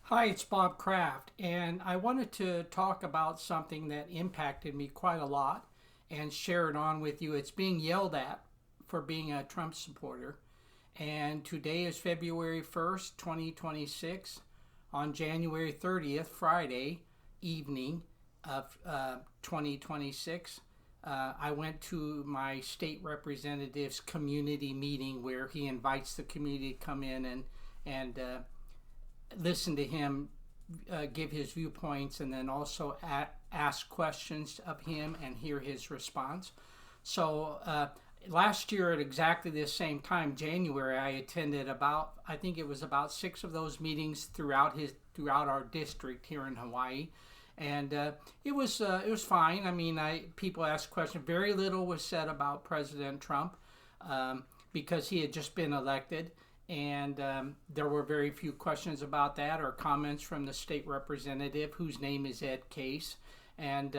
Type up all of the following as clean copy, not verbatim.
Hi, it's Bob Kraft, and I wanted to talk about something that impacted me quite a lot and share it on with you. It's being yelled at for being a Trump supporter, and today is February 1st, 2026. On January 30th, Friday evening of 2026, I went to my state representative's community meeting where he invites the community to come in and listen to him give his viewpoints and then also ask questions of him and hear his response. So last year at exactly the same time, January, I attended I think it was about six of those meetings throughout our district here in Hawaii. And it was fine. I mean, people asked questions. Very little was said about President Trump because he had just been elected, and there were very few questions about that or comments from the state representative, whose name is Ed Case. And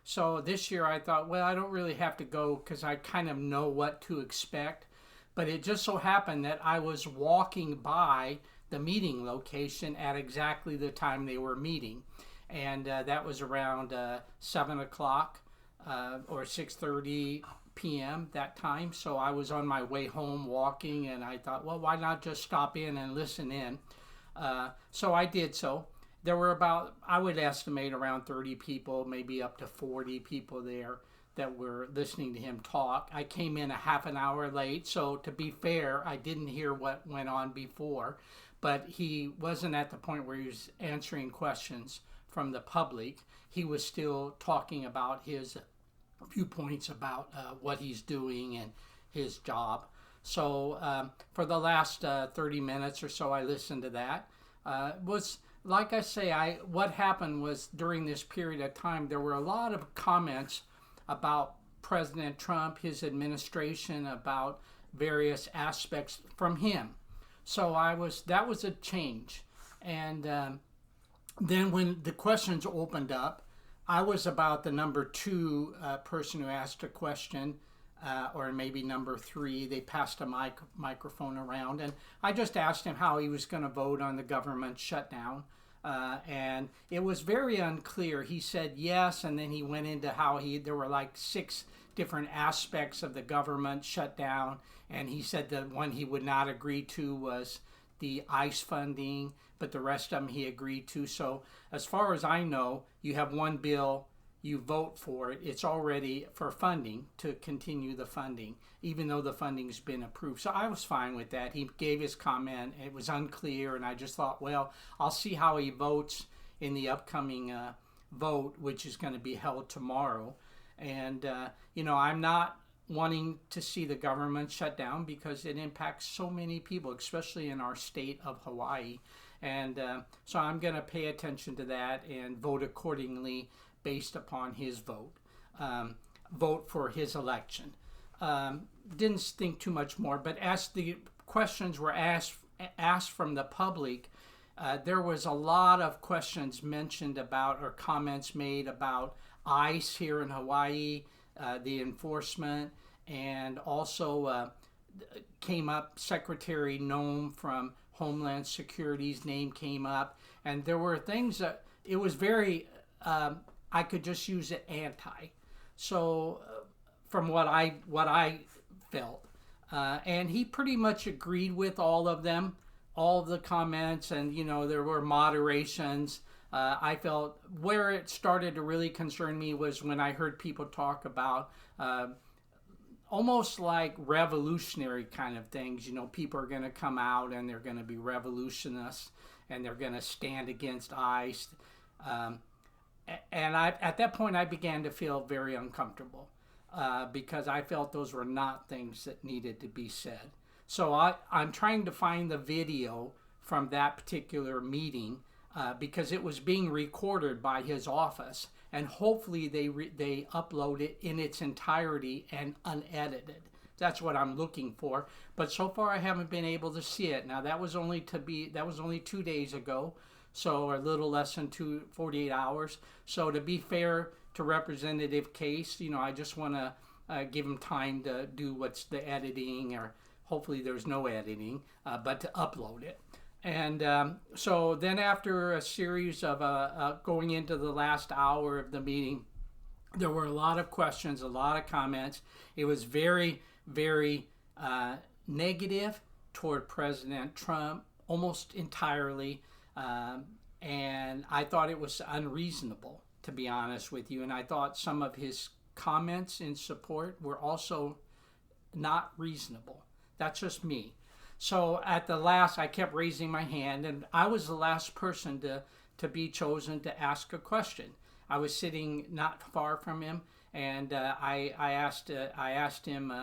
so this year I thought, well, I don't really have to go because I kind of know what to expect. But it just so happened that I was walking by the meeting location at exactly the time they were meeting. And that was around 7 o'clock or 6:30 p.m. that time. So I was on my way home walking, and I thought, well, why not just stop in and listen in? So I did so. There were about, I would estimate, around 30 people, maybe up to 40 people there that were listening to him talk. I came in a half an hour late, so to be fair, I didn't hear what went on before, but he wasn't at the point where he was answering questions from the public. He was still talking about his viewpoints about what he's doing and his job. So for the last 30 minutes or so, I listened to that. Was like I say, what happened was during this period of time, there were a lot of comments about President Trump, his administration, about various aspects from him. So that was a change. And then when the questions opened up, I was about the number two person who asked a question, or maybe number three. They passed a microphone around, and I just asked him how he was going to vote on the government shutdown. And it was very unclear. He said yes, and then he went into how there were like six different aspects of the government shutdown, and he said the one he would not agree to was the ICE funding, but the rest of them he agreed to. So as far as I know, you have one bill, you vote for it, it's already for funding, to continue the funding, even though the funding's been approved. So I was fine with that. He gave his comment. It was unclear, and I just thought, well, I'll see how he votes in the upcoming vote, which is going to be held tomorrow. And, I'm not wanting to see the government shut down because it impacts so many people, especially in our state of Hawaii. And so I'm going to pay attention to that and vote accordingly based upon his vote for his election. Didn't think too much more, but as the questions were asked from the public, there was a lot of questions mentioned about or comments made about ICE here in Hawaii, the enforcement, and also came up Secretary Nome from Homeland Security's name came up, and there were things that it was very I could just use it anti. So from what I felt, and he pretty much agreed with all of them, all of the comments, and there were moderations. I felt where it started to really concern me was when I heard people talk about almost like revolutionary kind of things. People are going to come out and they're going to be revolutionists and they're going to stand against ICE. And at that point, I began to feel very uncomfortable because I felt those were not things that needed to be said. So I'm trying to find the video from that particular meeting because it was being recorded by his office, and hopefully they upload it in its entirety and unedited. That's what I'm looking for. But so far, I haven't been able to see it. Now that was only 2 days ago, so a little less than 48 hours. So to be fair to Representative Case, I just want to give him time to do what's the editing, or hopefully there's no editing, but to upload it. And so then, after a series of going into the last hour of the meeting, there were a lot of questions, a lot of comments. It was very, very negative toward President Trump, almost entirely. And I thought it was unreasonable, to be honest with you. And I thought some of his comments in support were also not reasonable. That's just me. So at the last, I kept raising my hand, and I was the last person to be chosen to ask a question. I was sitting not far from him, and I asked him.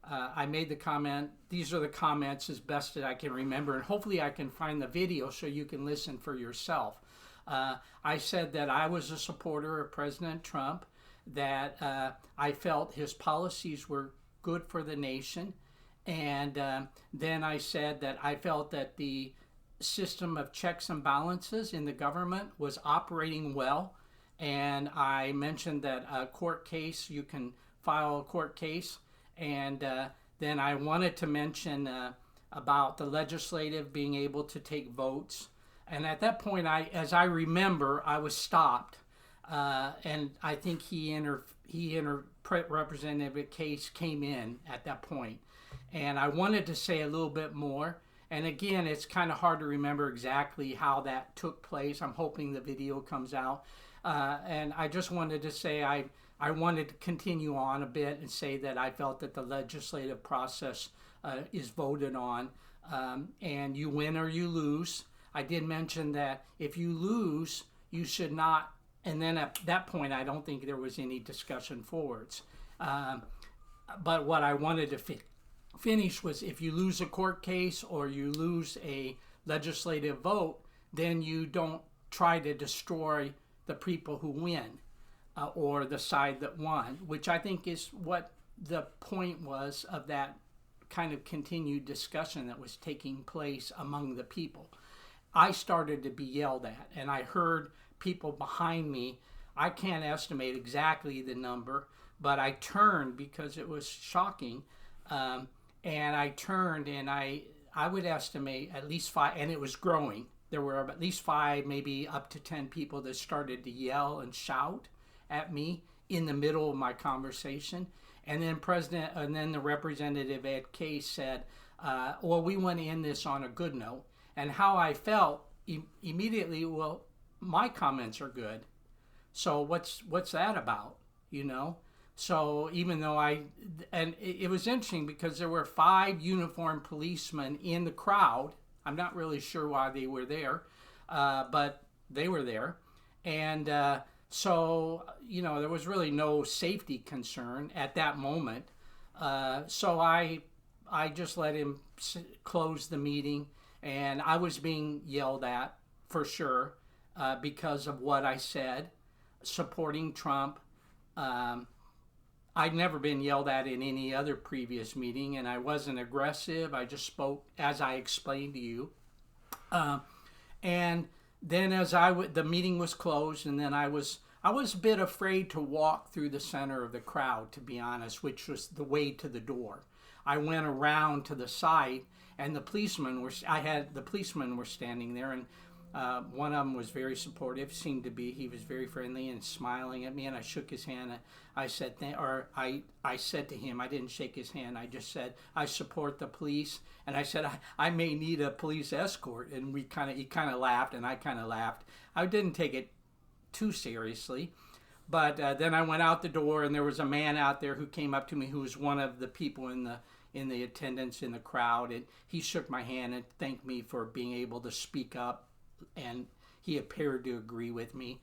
I made the comment. These are the comments as best that I can remember, and hopefully I can find the video so you can listen for yourself. I said that I was a supporter of President Trump, that I felt his policies were good for the nation. And then I said that I felt that the system of checks and balances in the government was operating well. And I mentioned that a court case, you can file a court case. And then I wanted to mention about the legislative being able to take votes. And at that point, as I remember, I was stopped. And I think Representative Case came in at that point. And I wanted to say a little bit more. And again, it's kind of hard to remember exactly how that took place. I'm hoping the video comes out. And I just wanted to say I wanted to continue on a bit and say that I felt that the legislative process is voted on. And you win or you lose. I did mention that if you lose, you should not. And then at that point, I don't think there was any discussion forwards. But what I wanted to finish was, if you lose a court case or you lose a legislative vote, then you don't try to destroy the people who win or the side that won, which I think is what the point was of that kind of continued discussion that was taking place among the people. I started to be yelled at, and I heard people behind me. I can't estimate exactly the number, but I turned because it was shocking. And I turned, and I would estimate at least 5, and it was growing. There were at least 5, maybe up to 10 people that started to yell and shout at me in the middle of my conversation. And then the representative Ed Case said, well, we want to end this on a good note. And how I felt immediately, well, my comments are good. So what's that about, you know? So even though it was interesting because there were 5 uniformed policemen in the crowd. I'm not really sure why they were there, but they were there. And so, you know, there was really no safety concern at that moment. So I just let him close the meeting, and I was being yelled at for sure because of what I said, supporting Trump. I'd never been yelled at in any other previous meeting, and I wasn't aggressive. I just spoke as I explained to you. And then the meeting was closed, and then I was a bit afraid to walk through the center of the crowd, to be honest, which was the way to the door. I went around to the side, and the policemen were standing there, and one of them was very supportive, seemed to be. He was very friendly and smiling at me, and I shook his hand. I said to him, I didn't shake his hand. I just said, I support the police, and I said, I may need a police escort. And he kind of laughed, and I kind of laughed. I didn't take it too seriously, but then I went out the door, and there was a man out there who came up to me, who was one of the people in the attendance in the crowd, and he shook my hand and thanked me for being able to speak up. And he appeared to agree with me.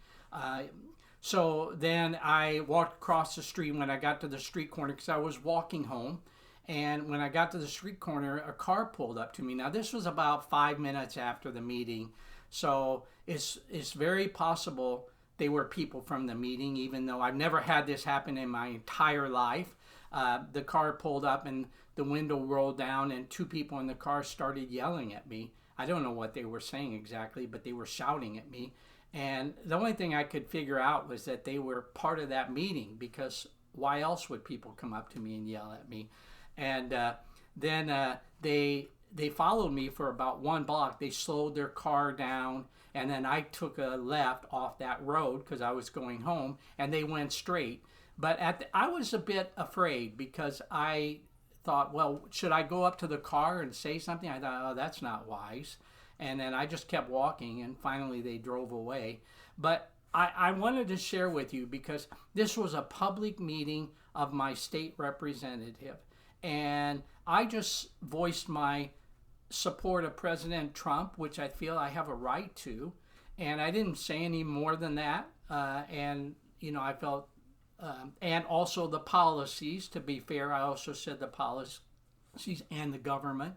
So then I walked across the street. When I got to the street corner, because I was walking home, and when I got to the street corner, a car pulled up to me. Now, this was about 5 minutes after the meeting, so it's very possible they were people from the meeting, even though I've never had this happen in my entire life. The car pulled up, and the window rolled down, and 2 people in the car started yelling at me. I don't know what they were saying exactly, but they were shouting at me. And the only thing I could figure out was that they were part of that meeting, because why else would people come up to me and yell at me? And then they they followed me for about 1 block. They slowed their car down, and then I took a left off that road because I was going home, and they went straight. But I was a bit afraid because I thought, well, should I go up to the car and say something? I thought, oh, that's not wise. And then I just kept walking, and finally they drove away. But I wanted to share with you because this was a public meeting of my state representative. And I just voiced my support of President Trump, which I feel I have a right to. And I didn't say any more than that. And, I felt, and also the policies, to be fair, I also said the policies and the government.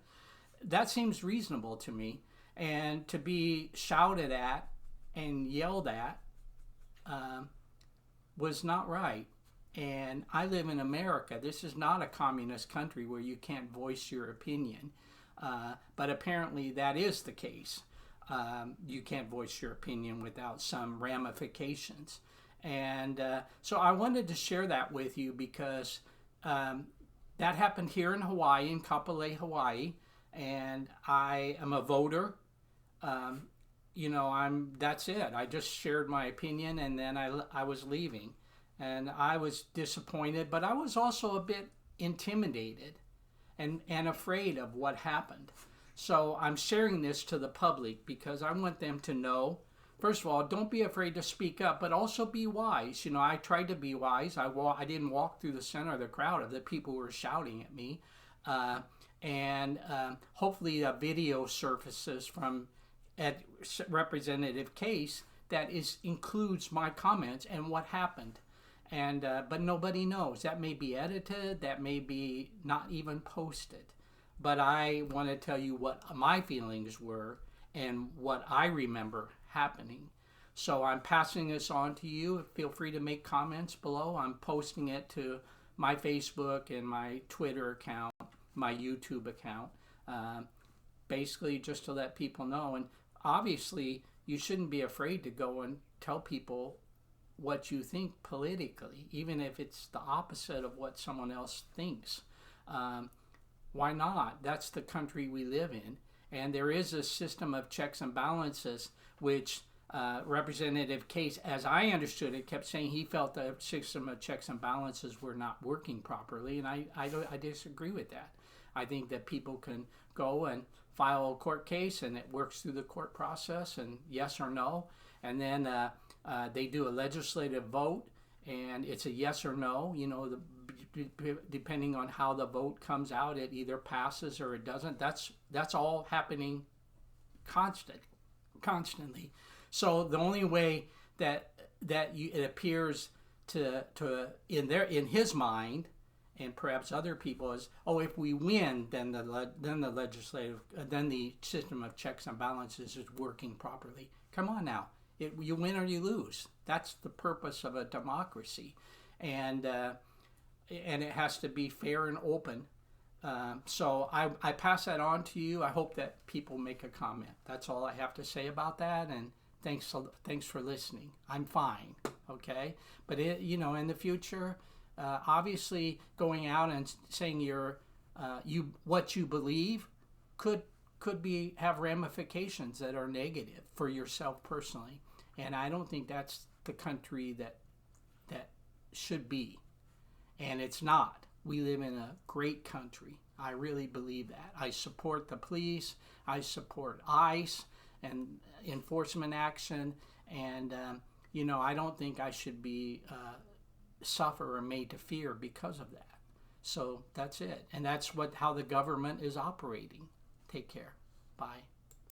That seems reasonable to me. And to be shouted at and yelled at was not right. And I live in America. This is not a communist country where you can't voice your opinion. But apparently that is the case. You can't voice your opinion without some ramifications. And so I wanted to share that with you because that happened here in Hawaii, in Kapolei, Hawaii. And I am a voter. That's it. I just shared my opinion, and then I was leaving. And I was disappointed, but I was also a bit intimidated and afraid of what happened. So I'm sharing this to the public because I want them to know, first of all, don't be afraid to speak up, but also be wise. I tried to be wise. I didn't walk through the center of the crowd of the people who were shouting at me. And hopefully a video surfaces from Representative Case that includes my comments and what happened. And but nobody knows. That may be edited, that may be not even posted. But I want to tell you what my feelings were and what I remember happening. So I'm passing this on to you. Feel free to make comments below. I'm posting it to my Facebook and my Twitter account, my YouTube account, basically just to let people know. And obviously, you shouldn't be afraid to go and tell people what you think politically, even if it's the opposite of what someone else thinks. Why not? That's the country we live in. And there is a system of checks and balances, which Representative Case, as I understood it, kept saying he felt the system of checks and balances were not working properly. And I disagree with that. I think that people can go and file a court case and it works through the court process and yes or no. And then they do a legislative vote and it's a yes or no. Depending on how the vote comes out, it either passes or it doesn't. That's all happening constantly. So the only way that it appears to in his mind, and perhaps other people, is, oh, if we win, then the system of checks and balances is working properly. Come on now, you win or you lose. That's the purpose of a democracy, and it has to be fair and open. So I pass that on to you. I hope that people make a comment. That's all I have to say about that. And thanks for listening. I'm fine, okay? But in the future, obviously going out and saying what you believe could have ramifications that are negative for yourself personally. And I don't think that's the country that should be. And it's not. We live in a great country. I really believe that. I support the police. I support ICE and enforcement action. And, I don't think I should be suffer or made to fear because of that. So that's it. And that's how the government is operating. Take care. Bye.